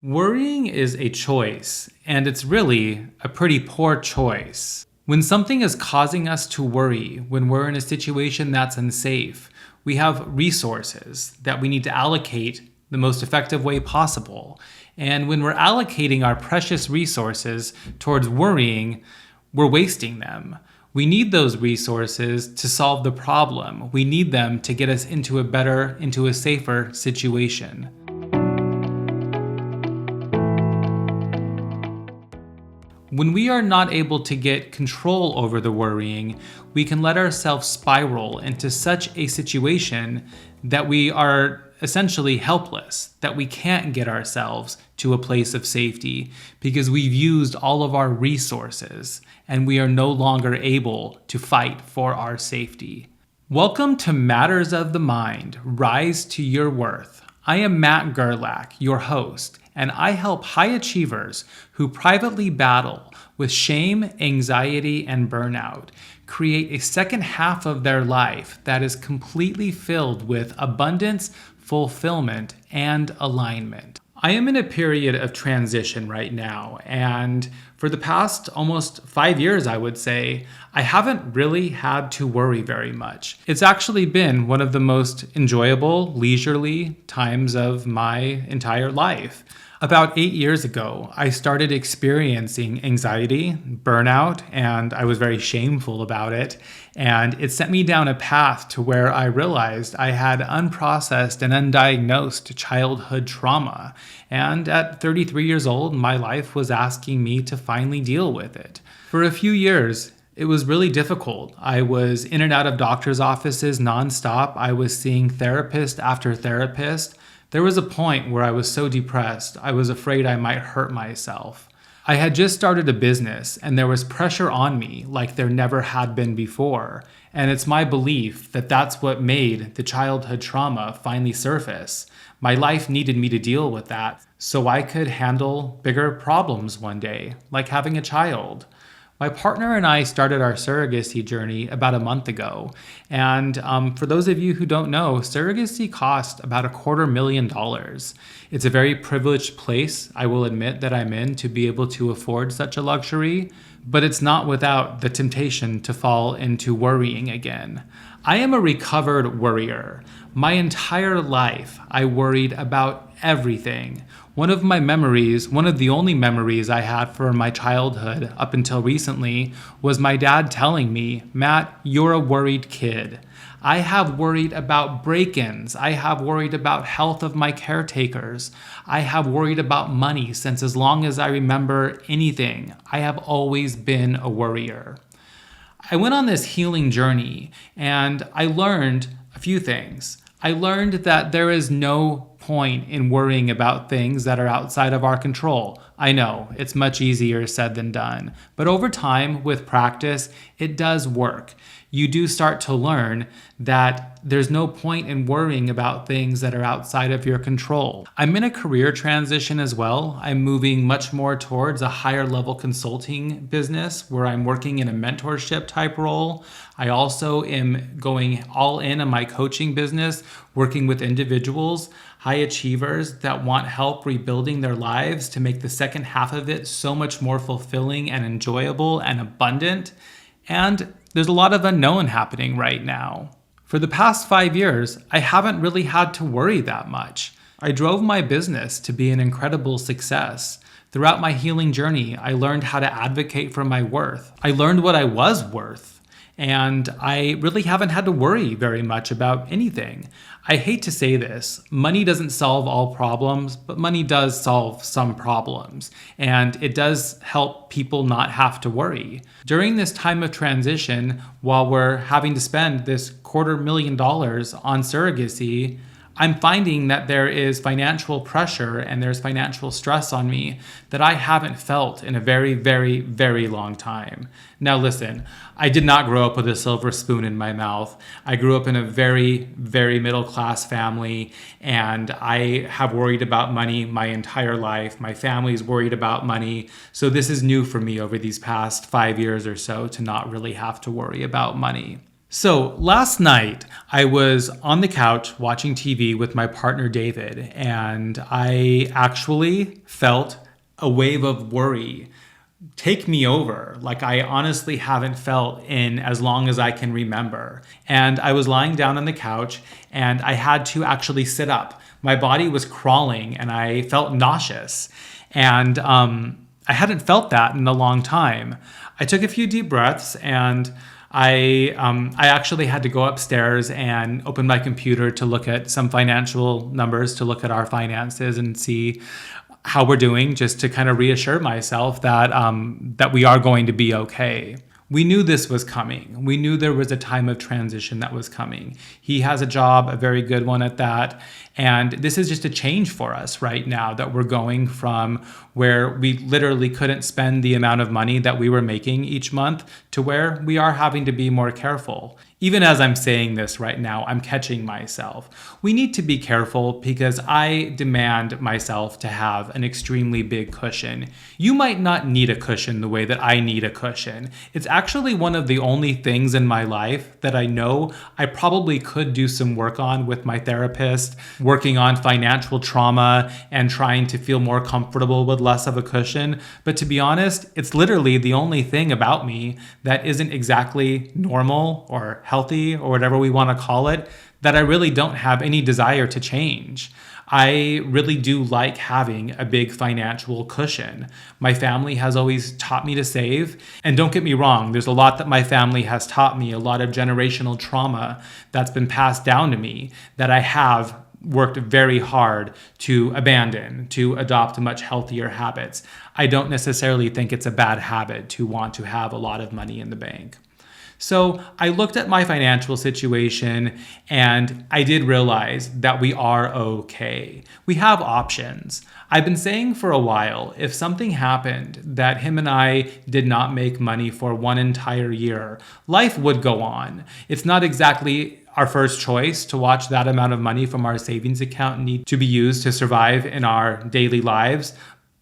Worrying is a choice, and it's really a pretty poor choice. When something is causing us to worry, when we're in a situation that's unsafe, we have resources that we need to allocate the most effective way possible. And when we're allocating our precious resources towards worrying, we're wasting them. We need those resources to solve the problem. We need them to get us into a safer situation. When we are not able to get control over the worrying, we can let ourselves spiral into such a situation that we are essentially helpless, that we can't get ourselves to a place of safety because we've used all of our resources and we are no longer able to fight for our safety. Welcome to Matters of the Mind, Rise to Your Worth. I am Matt Gerlach, your host, and I help high achievers who privately battle with shame, anxiety, and burnout create a second half of their life that is completely filled with abundance, fulfillment, and alignment. I am in a period of transition right now, and for the past almost 5 years, I would say, I haven't really had to worry very much. It's actually been one of the most enjoyable, leisurely times of my entire life. About 8 years ago, I started experiencing anxiety, burnout, and I was very shameful about it. And it sent me down a path to where I realized I had unprocessed and undiagnosed childhood trauma. And at 33 years old, my life was asking me to finally deal with it. For a few years, it was really difficult. I was in and out of doctor's offices nonstop. I was seeing therapist after therapist. There was a point where I was so depressed, I was afraid I might hurt myself. I had just started a business and there was pressure on me like there never had been before. And it's my belief that that's what made the childhood trauma finally surface. My life needed me to deal with that so I could handle bigger problems one day, like having a child. My partner and I started our surrogacy journey about a month ago. And for those of you who don't know, surrogacy costs about $250,000. It's a very privileged place, I will admit, that I'm in to be able to afford such a luxury, but it's not without the temptation to fall into worrying again. I am a recovered worrier. My entire life, I worried about everything. One of the only memories I had from my childhood up until recently was my dad telling me, "Matt, you're a worried kid." I have worried about break-ins. I have worried about health of my caretakers. I have worried about money since as long as I remember anything. I have always been a worrier. I went on this healing journey and I learned a few things. I learned that there is no point in worrying about things that are outside of our control. I know, it's much easier said than done, but over time, with practice, it does work. You do start to learn that there's no point in worrying about things that are outside of your control. I'm in a career transition as well. I'm moving much more towards a higher level consulting business where I'm working in a mentorship type role. I also am going all in on my coaching business, working with individuals, high achievers that want help rebuilding their lives to make the second half of it so much more fulfilling and enjoyable and abundant. And there's a lot of unknown happening right now. For the past 5 years, I haven't really had to worry that much. I drove my business to be an incredible success. Throughout my healing journey, I learned how to advocate for my worth. I learned what I was worth. And I really haven't had to worry very much about anything. I hate to say this, money doesn't solve all problems, but money does solve some problems. And it does help people not have to worry. During this time of transition, while we're having to spend this $250,000 on surrogacy, I'm finding that there is financial pressure and there's financial stress on me that I haven't felt in a very, very, very long time. Now listen, I did not grow up with a silver spoon in my mouth. I grew up in a very, very middle class family and I have worried about money my entire life. My family's worried about money. So this is new for me over these past 5 years or so to not really have to worry about money. So last night, I was on the couch watching TV with my partner David, and I actually felt a wave of worry take me over like I honestly haven't felt in as long as I can remember. And I was lying down on the couch, and I had to actually sit up. My body was crawling, and I felt nauseous. And I hadn't felt that in a long time. I took a few deep breaths, and I actually had to go upstairs and open my computer to look at some financial numbers, to look at our finances and see how we're doing, just to kind of reassure myself that that we are going to be okay. We knew this was coming. We knew there was a time of transition that was coming. He has a job, a very good one at that. And this is just a change for us right now, that we're going from where we literally couldn't spend the amount of money that we were making each month to where we are having to be more careful. Even as I'm saying this right now, I'm catching myself. We need to be careful because I demand myself to have an extremely big cushion. You might not need a cushion the way that I need a cushion. It's actually one of the only things in my life that I know I probably could do some work on with my therapist, working on financial trauma and trying to feel more comfortable with less of a cushion. But to be honest, it's literally the only thing about me that isn't exactly normal or healthy or whatever we want to call it, that I really don't have any desire to change. I really do like having a big financial cushion. My family has always taught me to save. And don't get me wrong, there's a lot that my family has taught me, a lot of generational trauma that's been passed down to me that I have worked very hard to abandon, to adopt much healthier habits. I don't necessarily think it's a bad habit to want to have a lot of money in the bank. So I looked at my financial situation, and I did realize that we are okay. We have options. I've been saying for a while, if something happened that him and I did not make money for one entire year, life would go on. It's not exactly our first choice to watch that amount of money from our savings account need to be used to survive in our daily lives.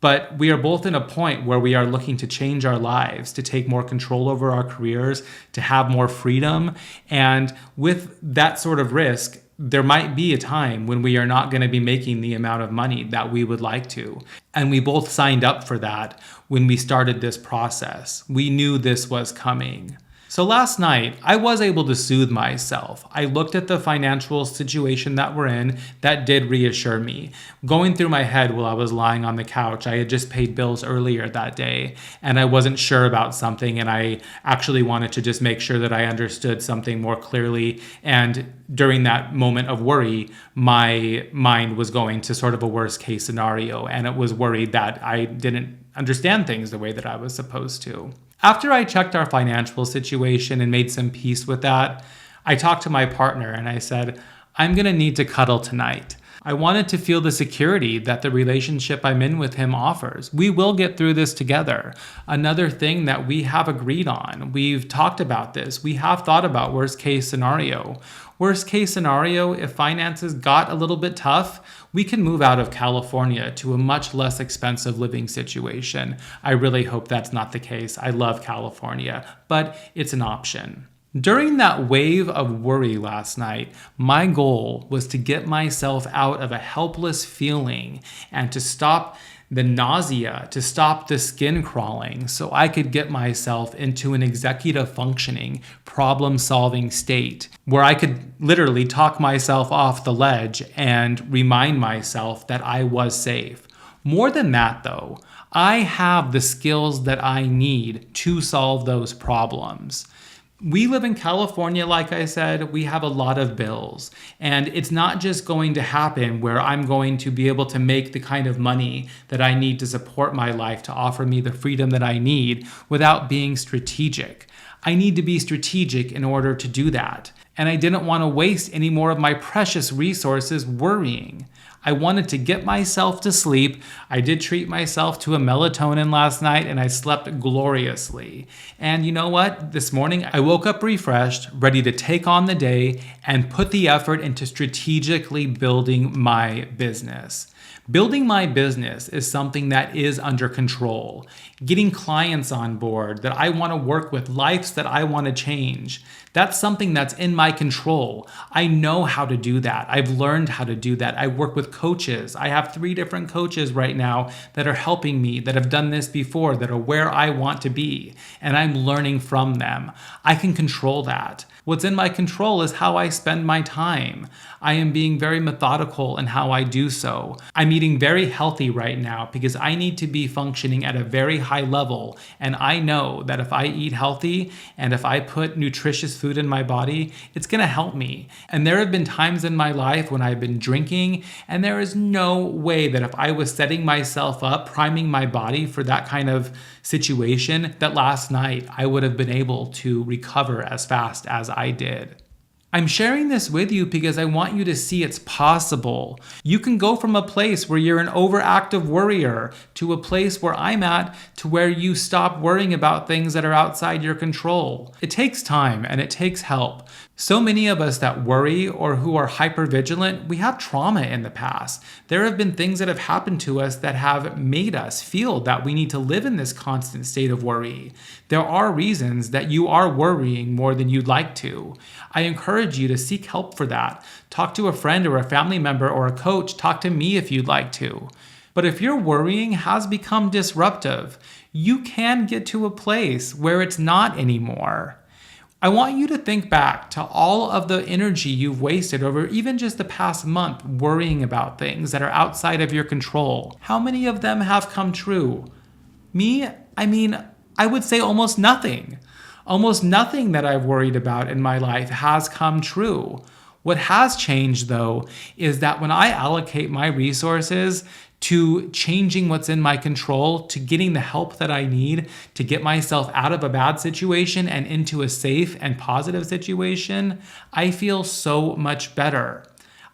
But we are both in a point where we are looking to change our lives, to take more control over our careers, to have more freedom. And with that sort of risk, there might be a time when we are not going to be making the amount of money that we would like to. And we both signed up for that when we started this process. We knew this was coming. So last night, I was able to soothe myself. I looked at the financial situation that we're in. That did reassure me. Going through my head while I was lying on the couch, I had just paid bills earlier that day, and I wasn't sure about something, and I actually wanted to just make sure that I understood something more clearly. And during that moment of worry, my mind was going to sort of a worst case scenario, and it was worried that I didn't understand things the way that I was supposed to. After I checked our financial situation and made some peace with that, I talked to my partner and I said, I'm going to need to cuddle tonight. I wanted to feel the security that the relationship I'm in with him offers. We will get through this together. Another thing that we have agreed on, we've talked about this, we have thought about worst case scenario. Worst case scenario, if finances got a little bit tough, we can move out of California to a much less expensive living situation. I really hope that's not the case. I love California, but it's an option. During that wave of worry last night, my goal was to get myself out of a helpless feeling and to stop the nausea, to stop the skin crawling, so I could get myself into an executive functioning, problem-solving state where I could literally talk myself off the ledge and remind myself that I was safe. More than that, though, I have the skills that I need to solve those problems. We live in California, like I said, we have a lot of bills, and it's not just going to happen where I'm going to be able to make the kind of money that I need to support my life, to offer me the freedom that I need without being strategic. I need to be strategic in order to do that, and I didn't want to waste any more of my precious resources worrying. I wanted to get myself to sleep. I did treat myself to a melatonin last night, and I slept gloriously. And you know what? This morning, I woke up refreshed, ready to take on the day and put the effort into strategically building my business. Building my business is something that is under control. Getting clients on board that I want to work with, lives that I want to change, that's something that's in my control. I know how to do that. I've learned how to do that. I work with coaches. I have 3 different coaches right now that are helping me, that have done this before, that are where I want to be, and I'm learning from them. I can control that. What's in my control is how I spend my time. I am being very methodical in how I do so. I'm eating very healthy right now because I need to be functioning at a very high level, and I know that if I eat healthy and if I put nutritious food in my body, it's gonna help me. And there have been times in my life when I've been drinking, and there is no way that if I was setting myself up, priming my body for that kind of situation, that last night I would have been able to recover as fast as I did. I'm sharing this with you because I want you to see it's possible. You can go from a place where you're an overactive worrier to a place where I'm at, to where you stop worrying about things that are outside your control. It takes time and it takes help. So many of us that worry or who are hypervigilant, we have trauma in the past. There have been things that have happened to us that have made us feel that we need to live in this constant state of worry. There are reasons that you are worrying more than you'd like to. I encourage you to seek help for that. Talk to a friend or a family member or a coach. Talk to me if you'd like to. But if your worrying has become disruptive, you can get to a place where it's not anymore. I want you to think back to all of the energy you've wasted over even just the past month worrying about things that are outside of your control. How many of them have come true? I would say almost nothing. Almost nothing that I've worried about in my life has come true. What has changed, though, is that when I allocate my resources to changing what's in my control, to getting the help that I need to get myself out of a bad situation and into a safe and positive situation, I feel so much better.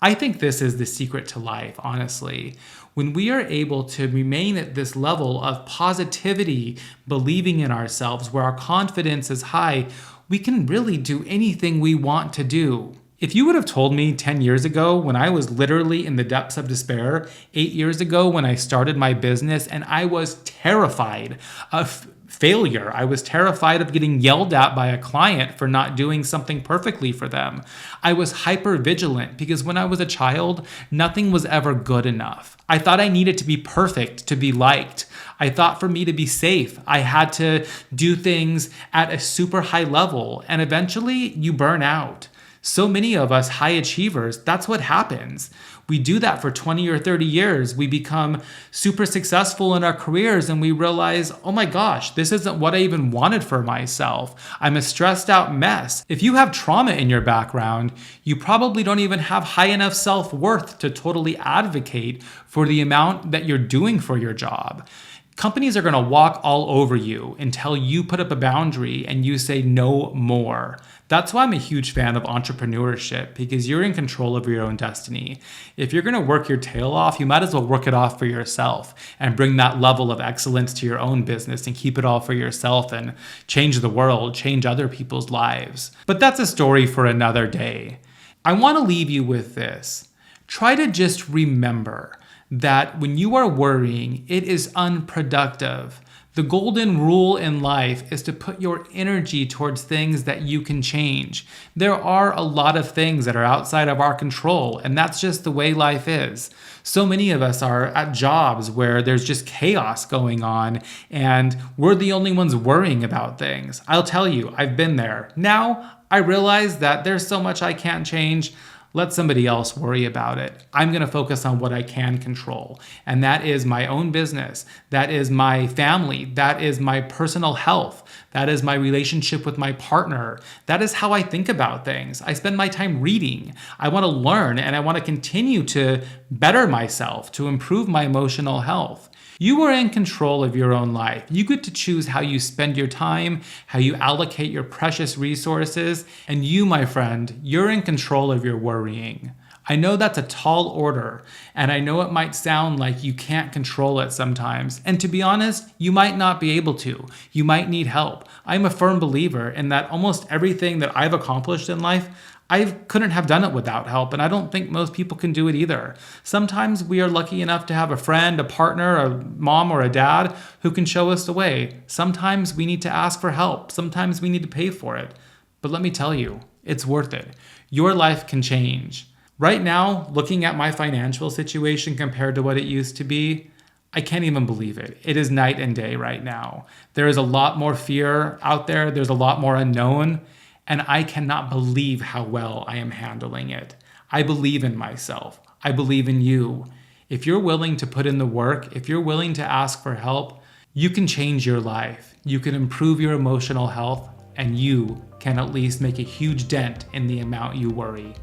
I think this is the secret to life, honestly. When we are able to remain at this level of positivity, believing in ourselves, where our confidence is high, we can really do anything we want to do. If you would have told me 10 years ago, when I was literally in the depths of despair, 8 years ago when I started my business and I was terrified of failure, I was terrified of getting yelled at by a client for not doing something perfectly for them. I was hyper vigilant because when I was a child, nothing was ever good enough. I thought I needed to be perfect to be liked. I thought for me to be safe, I had to do things at a super high level, and eventually you burn out. So many of us high achievers, that's what happens. We do that for 20 or 30 years. We become super successful in our careers and we realize, oh my gosh, this isn't what I even wanted for myself. I'm a stressed out mess. If you have trauma in your background, you probably don't even have high enough self-worth to totally advocate for the amount that you're doing for your job. Companies are going to walk all over you until you put up a boundary and you say no more. That's why I'm a huge fan of entrepreneurship, because you're in control of your own destiny. If you're going to work your tail off, you might as well work it off for yourself and bring that level of excellence to your own business and keep it all for yourself and change the world, change other people's lives. But that's a story for another day. I want to leave you with this. Try to just remember that when you are worrying, it is unproductive. The golden rule in life is to put your energy towards things that you can change. There are a lot of things that are outside of our control, and that's just the way life is. So many of us are at jobs where there's just chaos going on, and we're the only ones worrying about things. I'll tell you, I've been there. Now, I realize that there's so much I can't change. Let somebody else worry about it. I'm going to focus on what I can control. And that is my own business. That is my family. That is my personal health. That is my relationship with my partner. That is how I think about things. I spend my time reading. I want to learn and I want to continue to better myself, to improve my emotional health. You are in control of your own life. You get to choose how you spend your time, how you allocate your precious resources, and you, my friend, you're in control of your worrying. I know that's a tall order, and I know it might sound like you can't control it sometimes. And to be honest, you might not be able to. You might need help. I'm a firm believer in that almost everything that I've accomplished in life, I couldn't have done it without help, and I don't think most people can do it either. Sometimes we are lucky enough to have a friend, a partner, a mom, or a dad who can show us the way. Sometimes we need to ask for help. Sometimes we need to pay for it. But let me tell you, it's worth it. Your life can change. Right now, looking at my financial situation compared to what it used to be, I can't even believe it. It is night and day right now. There is a lot more fear out there. There's a lot more unknown. And I cannot believe how well I am handling it. I believe in myself. I believe in you. If you're willing to put in the work, if you're willing to ask for help, you can change your life. You can improve your emotional health, and you can at least make a huge dent in the amount you worry.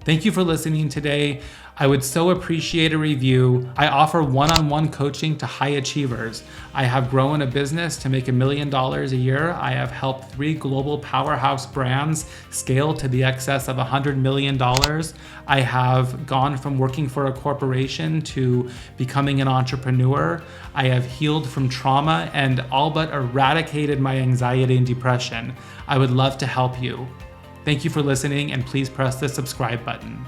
Thank you for listening today. I would so appreciate a review. I offer one-on-one coaching to high achievers. I have grown a business to make $1 million a year. I have helped 3 global powerhouse brands scale to the excess of $100 million. I have gone from working for a corporation to becoming an entrepreneur. I have healed from trauma and all but eradicated my anxiety and depression. I would love to help you. Thank you for listening, and please press the subscribe button.